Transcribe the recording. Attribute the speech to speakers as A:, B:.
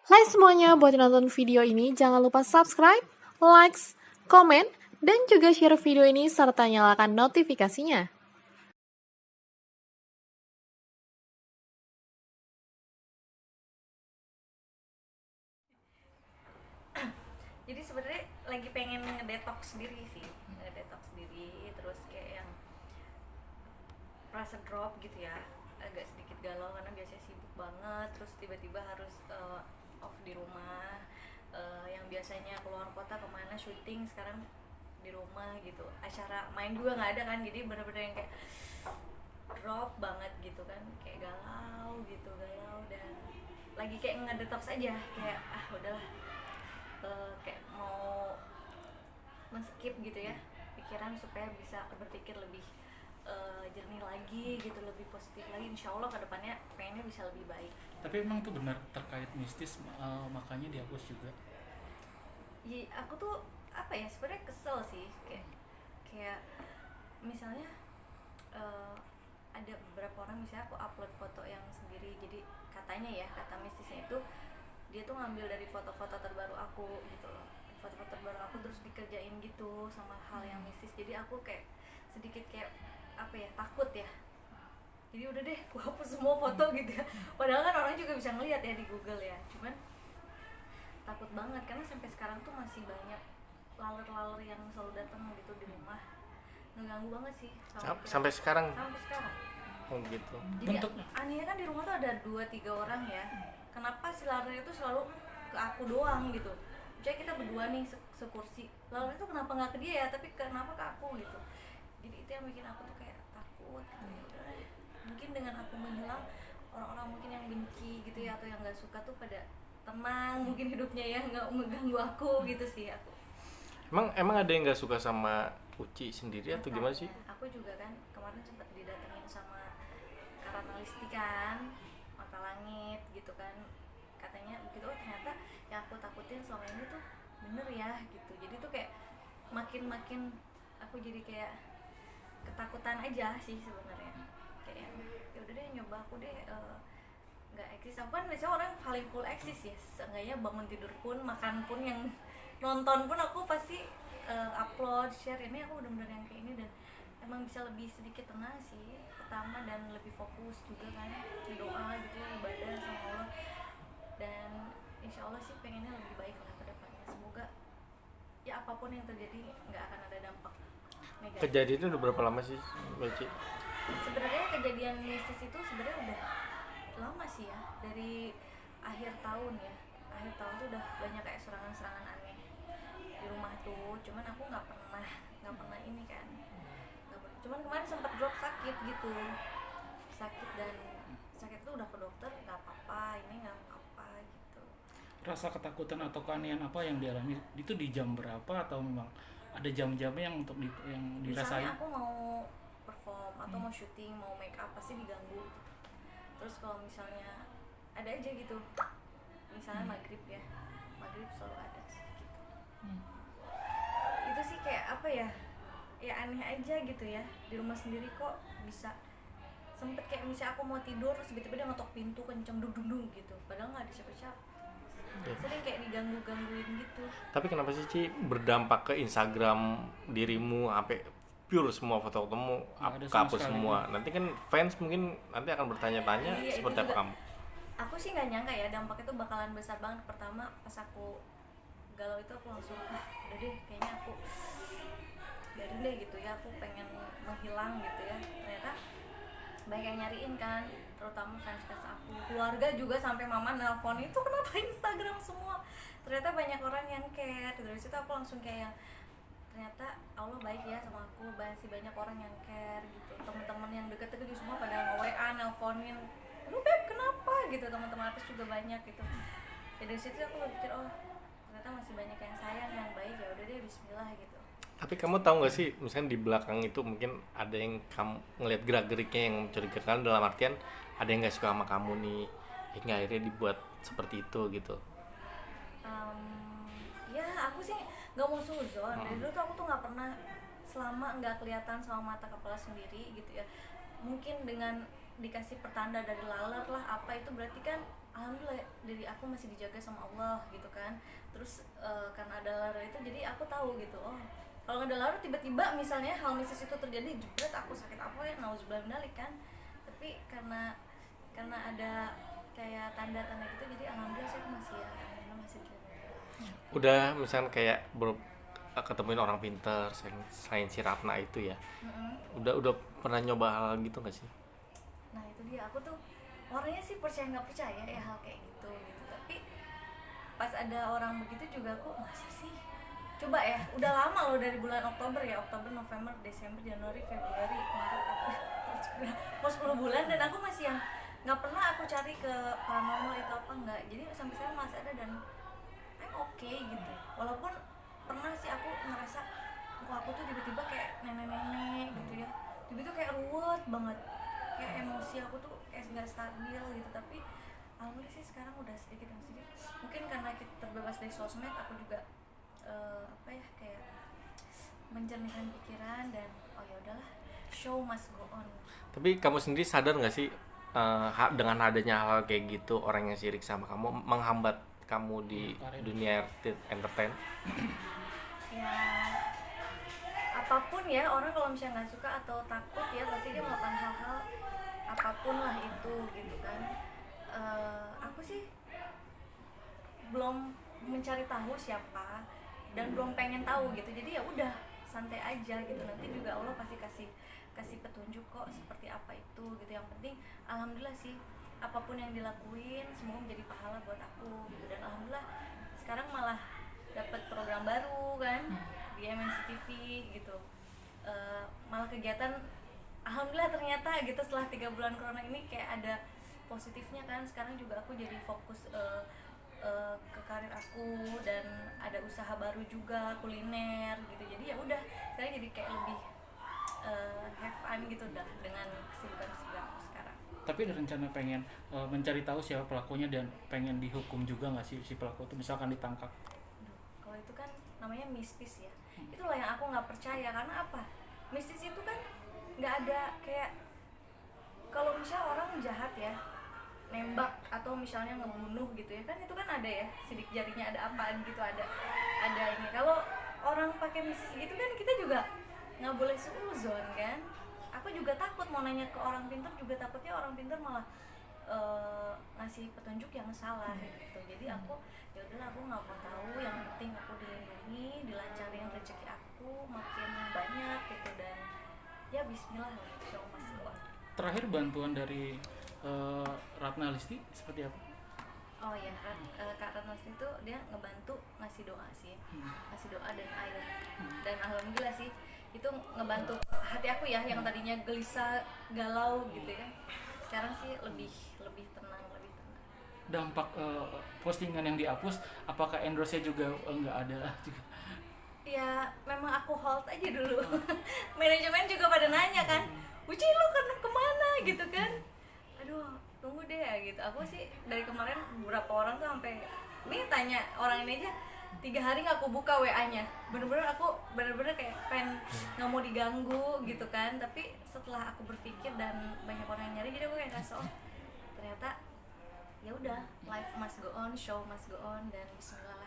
A: Hai semuanya, buat yang nonton video ini jangan lupa subscribe, likes, komen, dan juga share video ini serta nyalakan notifikasinya.
B: Jadi sebenarnya lagi pengen ngedetox sendiri sih, ngedetox sendiri, terus kayak yang merasa drop gitu ya, agak sedikit galau karena biasanya sibuk banget, terus tiba-tiba harus off di rumah, yang biasanya keluar kota kemana syuting sekarang di rumah gitu, acara main juga nggak ada kan, jadi bener-bener yang kayak drop banget gitu kan, kayak galau gitu, galau dan lagi kayak ngedetox aja, kayak udahlah, kayak mau men-skip gitu ya pikiran supaya bisa berpikir lebih jernih lagi gitu, lebih positif lagi. Insya Allah kedepannya pengennya bisa lebih baik.
C: Tapi emang tuh benar terkait mistis, makanya dihapus juga.
B: Aku tuh apa ya, sebenarnya kesel sih, kayak misalnya ada beberapa orang, misalnya aku upload foto yang sendiri, jadi katanya ya, kata mistisnya itu dia tuh ngambil dari foto-foto terbaru aku gitu loh, foto-foto terbaru aku terus dikerjain gitu sama hal yang mistis. Jadi aku kayak sedikit kayak apa ya, takut ya, jadi udah deh aku hapus semua foto gitu ya, padahal kan orang juga bisa ngeliat ya di Google ya, cuman takut banget karena sampai sekarang tuh masih banyak laler-laler yang selalu datang gitu di rumah, ngeganggu banget sih
D: Sampai sekarang.
B: sampai sekarang.
D: Oh gitu.
B: Jadi
C: Bentuknya
B: anehnya kan di rumah tuh ada 2-3 orang ya, kenapa si laler itu selalu ke aku doang gitu, misalnya kita berdua nih sekursi, laler itu kenapa nggak ke dia ya, tapi kenapa ke aku gitu. Jadi itu yang bikin aku tuh kayak takut gitu. Ya udah, mungkin dengan aku menghilang, orang-orang mungkin yang benci gitu ya atau yang nggak suka tuh pada tenang mungkin hidupnya ya, nggak mengganggu aku gitu sih.
D: Emang ada yang nggak suka sama Uci sendiri atau gimana sih?
B: Aku juga kan kemarin sempat didatengin sama Karanalisti kan, Mata Langit gitu kan, katanya begitu. Oh ternyata yang aku takutin selama ini tuh bener ya gitu. Jadi tuh kayak makin aku jadi kayak ketakutan aja sih sebenarnya, kayak ya udah deh, nyoba aku deh nggak eksis. Aku kan biasanya orang paling full eksis ya, seenggaknya bangun tidur pun, makan pun, yang nonton pun aku pasti upload, share. Ini aku bener-bener yang kayak ini, dan emang bisa lebih sedikit tenang sih pertama, dan lebih fokus juga kan di doa gitu ya, ibadah sama Allah. Dan insya Allah sih pengennya lebih baik lah ke depannya, semoga ya apapun yang terjadi nggak akan ada dampak negatif.
D: Kejadiannya udah berapa lama sih, Uci?
B: Sebenarnya kejadian mistis itu sebenarnya udah lama sih ya, dari akhir tahun ya, akhir tahun tuh udah banyak kayak serangan-serangan aneh di rumah tuh, cuman aku nggak pernah ini kan, nggak pernah. Cuman kemarin sempat drop sakit gitu, sakit, dan sakit itu udah ke dokter, nggak apa-apa, ini nggak apa-apa gitu.
C: rasa ketakutan atau keanehan apa yang dialami itu di jam berapa, atau memang ada jam-jamnya yang yang dirasain?
B: Misalnya aku mau perform atau mau syuting, mau make up, pasti diganggu. Terus kalau misalnya ada aja gitu, misalnya maghrib ya, maghrib selalu ada sih gitu. Itu sih kayak apa ya, ya aneh aja gitu ya, di rumah sendiri kok bisa sempet kayak misalnya aku mau tidur terus tiba-tiba dia ngetok pintu kenceng dung gitu, padahal nggak ada siapa-siapa, sering kayak digangguin gitu.
D: Tapi kenapa sih Ci berdampak ke Instagram dirimu sampai pure semua foto-fotomu
C: Nggak ada sama
D: kehapus
C: sekali.
D: semua? Nanti kan fans mungkin nanti akan bertanya-tanya
B: Iya, itu
D: seperti apa
B: juga.
D: kamu.
B: Aku sih nggak nyangka ya dampaknya tuh bakalan besar banget. Pertama pas aku galau itu aku langsung udah deh kayaknya aku dari deh gitu ya, aku pengen menghilang gitu ya. Ternyata banyak yang nyariin kan, terutama fans aku, keluarga juga, sampai mama nelpon, itu kenapa Instagram semua. Ternyata banyak orang yang care. Dari situ aku langsung kayak yang, ternyata Allah baik ya sama aku, masih banyak orang yang care gitu. Teman-teman yang deket-deket juga semua pada nge-WA, nelponin, lu beb kenapa gitu, teman-teman artis juga banyak gitu. Ya dari situ aku pikir, oh ternyata masih banyak yang sayang, yang baik, ya udah deh bismillah gitu.
D: Tapi kamu tahu nggak sih, misalnya di belakang itu mungkin ada yang kamu ngelihat gerak-geriknya yang mencurigakan, dalam artian ada yang nggak suka sama kamu nih, hingga akhirnya dibuat seperti itu gitu.
B: Ya aku sih nggak mau suzon, dari dulu tuh aku tuh nggak pernah, selama nggak kelihatan sama mata kepala sendiri gitu ya, mungkin dengan dikasih pertanda dari laler lah apa itu berarti kan alhamdulillah dari aku masih dijaga sama Allah gitu kan. Terus karena ada Lara itu jadi aku tahu gitu, oh kalau nggak ada Lara tiba-tiba misalnya hal mistis itu terjadi, jebret aku sakit apa ya, nauzubillah minalik kan. Tapi karena ada kayak tanda-tanda gitu, jadi alhamdulillah sih aku masih ya, alhamdulillah masih dilindungi.
D: Udah misalkan kayak ketemuin orang pintar selain si Ratna itu ya. Udah pernah nyoba hal gitu nggak sih?
B: Nah itu dia, aku tuh orangnya sih percaya nggak percaya ya hal kayak gitu. Tapi pas ada orang begitu juga aku masa sih, coba ya, udah lama loh dari bulan Oktober ya, Oktober, November, Desember, Januari, Februari, Maret, April, mau 10 bulan dan aku masih yang nggak pernah aku cari ke paranormal itu apa enggak. Jadi sampai sekarang masih ada dan I'm okay gitu. Walaupun pernah sih aku ngerasa kok aku tuh tiba-tiba kayak nenek-nenek gitu ya, tiba-tiba kayak ruwet banget, kayak emosi aku tuh kayak nggak stabil gitu. Tapi alhamdulillah sih sekarang udah sedikit demi sedikit, mungkin karena kita terbebas dari sosmed, aku juga apa ya, kayak mencernihkan pikiran dan oh ya udahlah, show must go on.
D: Tapi kamu sendiri sadar nggak sih dengan adanya hal kayak gitu, orang yang sirik sama kamu menghambat kamu di dunia entertain?
B: Ya apapun ya, orang kalau misalnya nggak suka atau takut ya pasti dia melakukan hal-hal apapun lah itu gitu kan. Aku sih belum mencari tahu siapa dan belum pengen tahu gitu, jadi ya udah santai aja gitu, nanti juga Allah pasti kasih petunjuk kok seperti apa itu gitu. Yang penting alhamdulillah sih apapun yang dilakuin semoga menjadi pahala buat aku gitu. Dan alhamdulillah sekarang malah dapat program baru kan di MNC TV gitu, malah kegiatan alhamdulillah ternyata gitu setelah 3 bulan corona ini kayak ada positifnya kan. Sekarang juga aku jadi fokus ke karir aku dan ada usaha baru juga kuliner gitu. Jadi ya udah sekarang jadi kayak lebih have fun gitu dah dengan kesibukan aku sekarang.
C: Tapi ada rencana pengen mencari tahu siapa pelakunya dan pengen dihukum juga nggak sih si pelaku itu, misalkan ditangkap?
B: Kalau itu kan namanya mistis ya, itulah yang aku nggak percaya. Karena apa, mistis itu kan nggak ada kayak, kalau misalnya orang jahat ya nembak atau misalnya ngebunuh gitu ya kan, itu kan ada ya sidik jarinya, ada apaan gitu, ada ini. Kalau orang pakai mistis gitu kan kita juga nggak boleh suuzon kan. Aku juga takut mau nanya ke orang pintar, juga takutnya orang pintar malah ngasih petunjuk yang salah gitu. Jadi aku ya udahlah, aku nggak mau tahu, yang penting aku dilindungi, dilancarin rezeki aku makin banyak gitu. Dan ya bismillah, show must go on.
C: Terakhir bantuan dari Ratna Listi seperti apa?
B: Oh ya, Kak Ratna itu dia ngebantu ngasih doa sih, ngasih doa dan air. Dan alhamdulillah sih itu ngebantu hati aku ya, yang tadinya gelisah, galau gitu ya. Sekarang sih lebih tenang.
C: Dampak postingan yang dihapus, apakah endorse-nya juga nggak ada juga?
B: Ya memang aku hold aja dulu. Manajemen juga pada nanya kan, Uci lu kan kemana gitu kan. Aduh tunggu deh ya gitu. Aku sih dari kemarin beberapa orang tuh sampai nih tanya orang ini aja, 3 hari nggak aku buka WA-nya. Aku bener-bener kayak pengen nggak mau diganggu gitu kan. Tapi setelah aku berpikir dan banyak orang yang nyari, jadi aku kayak ngerasa oh ternyata ya udah, life must go on, show must go on, dan bismillah